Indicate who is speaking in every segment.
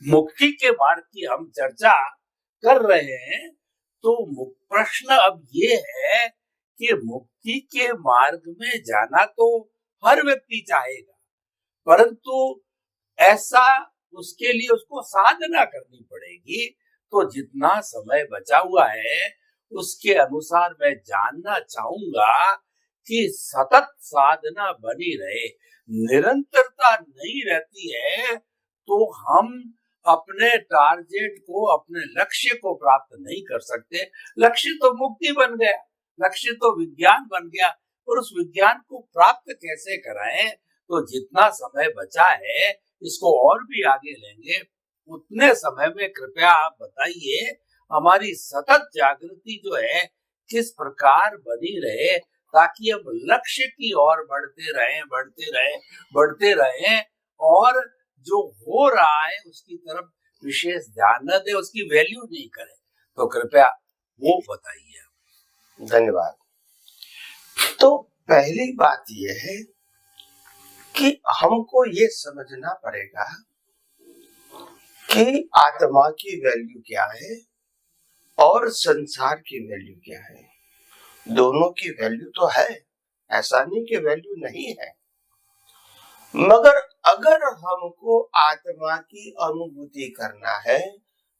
Speaker 1: मुक्ति के मार्ग की हम चर्चा कर रहे हैं, तो प्रश्न अब ये है कि मुक्ति के मार्ग में जाना तो हर व्यक्ति चाहेगा, परंतु ऐसा उसके लिए उसको साधना करनी पड़ेगी। तो जितना समय बचा हुआ है उसके अनुसार मैं जानना चाहूंगा कि सतत साधना बनी रहे, निरंतरता नहीं रहती है तो हम अपने टारगेट को, अपने लक्ष्य को प्राप्त नहीं कर सकते। लक्ष्य तो मुक्ति बन गया, लक्ष्य तो विज्ञान बन गया, और उस विज्ञान को प्राप्त कैसे कराएं? तो जितना समय बचा है इसको और भी आगे लेंगे। उतने समय में कृपया आप बताइए हमारी सतत जागृति जो है किस प्रकार बनी रहे, ताकि हम लक्ष्य की ओर बढ़ते रहें और जो हो रहा है उसकी तरफ विशेष ध्यान न दे, उसकी वैल्यू नहीं करें। तो कृपया वो बताइए।
Speaker 2: धन्यवाद। तो पहली बात यह है कि हमको ये समझना पड़ेगा कि आत्मा की वैल्यू क्या है और संसार की वैल्यू क्या है। दोनों की वैल्यू तो है, ऐसा नहीं कि वैल्यू नहीं है, मगर अगर हमको आत्मा की अनुभूति करना है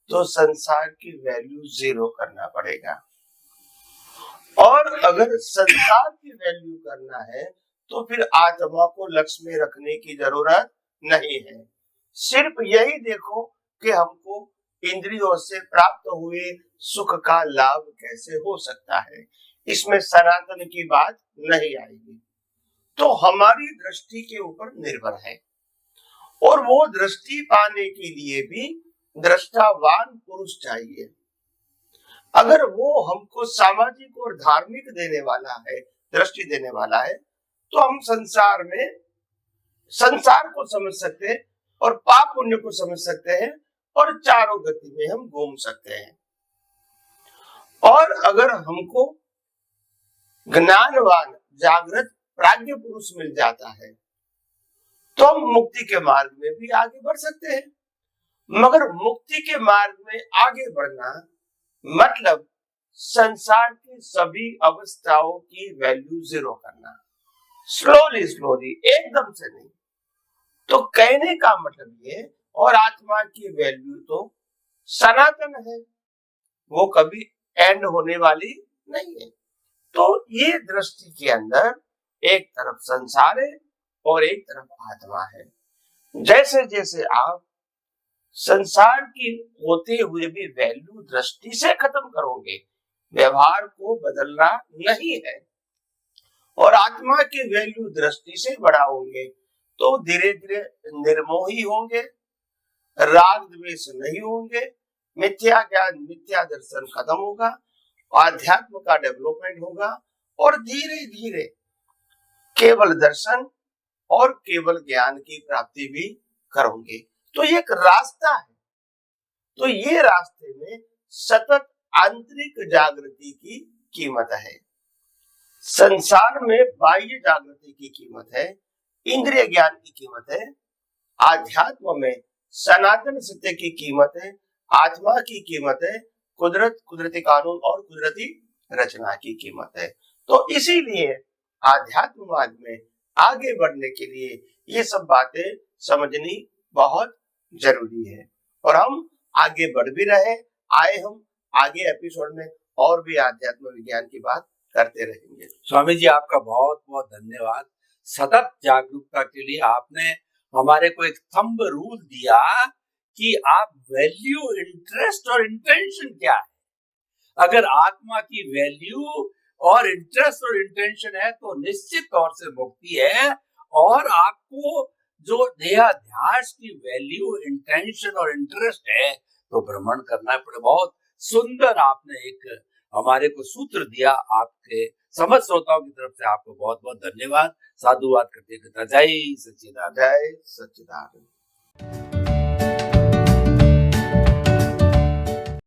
Speaker 2: तो संसार की वैल्यू 0 करना पड़ेगा, और अगर संसार की वैल्यू करना है तो फिर आत्मा को लक्ष्य में रखने की जरूरत नहीं है। सिर्फ यही देखो कि हमको इंद्रियों से प्राप्त हुए सुख का लाभ कैसे हो सकता है, इसमें सनातन की बात नहीं आएगी। तो हमारी दृष्टि के ऊपर निर्भर है, और वो दृष्टि पाने के लिए भी दृष्टावान पुरुष चाहिए। अगर वो हमको सामाजिक और धार्मिक देने वाला है, दृष्टि देने वाला है, तो हम संसार में संसार को समझ सकते हैं और पाप पुण्य को समझ सकते हैं और चारों गति में हम घूम सकते हैं। और अगर हमको ज्ञानवान जागृत प्राज्ञ पुरुष मिल जाता है तो हम मुक्ति के मार्ग में भी आगे बढ़ सकते हैं। मगर मुक्ति के मार्ग में आगे बढ़ना मतलब संसार की सभी अवस्थाओं की वैल्यू 0 करना, स्लोली एकदम से नहीं। तो कहने का मतलब ये, और आत्मा की वैल्यू तो सनातन है, वो कभी एंड होने वाली नहीं है। तो ये दृष्टि के अंदर एक तरफ संसार है और एक तरफ आत्मा है। जैसे जैसे आप संसार की होते हुए भी वैल्यू दृष्टि से खत्म करोगे, व्यवहार को बदलना नहीं है, और आत्मा की वैल्यू दृष्टि से बढ़ाओगे तो धीरे धीरे निर्मोही होंगे, राग द्वेष नहीं होंगे, मिथ्या ज्ञान मिथ्या दर्शन खत्म होगा, आध्यात्म का डेवलपमेंट होगा, और धीरे धीरे केवल दर्शन और केवल ज्ञान की प्राप्ति भी करोगे। तो ये एक रास्ता है। तो ये रास्ते में सतत आंतरिक जागृति की कीमत है। संसार में बाह्य जागृति की कीमत है, इंद्रिय ज्ञान की कीमत है, आध्यात्म में सनातन सत्य की कीमत है, आत्मा की कीमत है, कुदरत, कुदरती कानून और कुदरती रचना की कीमत है। तो इसीलिए आध्यात्म मार्ग में आगे बढ़ने के लिए ये सब बातें समझनी बहुत जरूरी है, और हम आगे बढ़ भी रहे आए। हम आगे एपिसोड में और भी आध्यात्म विज्ञान की बात करते रहेंगे।
Speaker 1: स्वामी जी, आपका बहुत बहुत धन्यवाद। सतत जागरूकता के लिए आपने हमारे को एक थंब रूल दिया कि आप वैल्यू, इंटरेस्ट और इंटेंशन क्या है। अगर आत्मा की वैल्यू और इंटरेस्ट और इंटेंशन है तो निश्चित तौर से मुक्ति है, और आपको जो देहाध्यास की वैल्यू, इंटेंशन और इंटरेस्ट है तो भ्रमण करना पड़े। बहुत सुंदर आपने एक हमारे को सूत्र दिया। आपके समस्त श्रोताओं की तरफ से आपको बहुत बहुत धन्यवाद। साधुवाद करते जय सच्चिदानंद।
Speaker 2: जय सच्चिदानंद।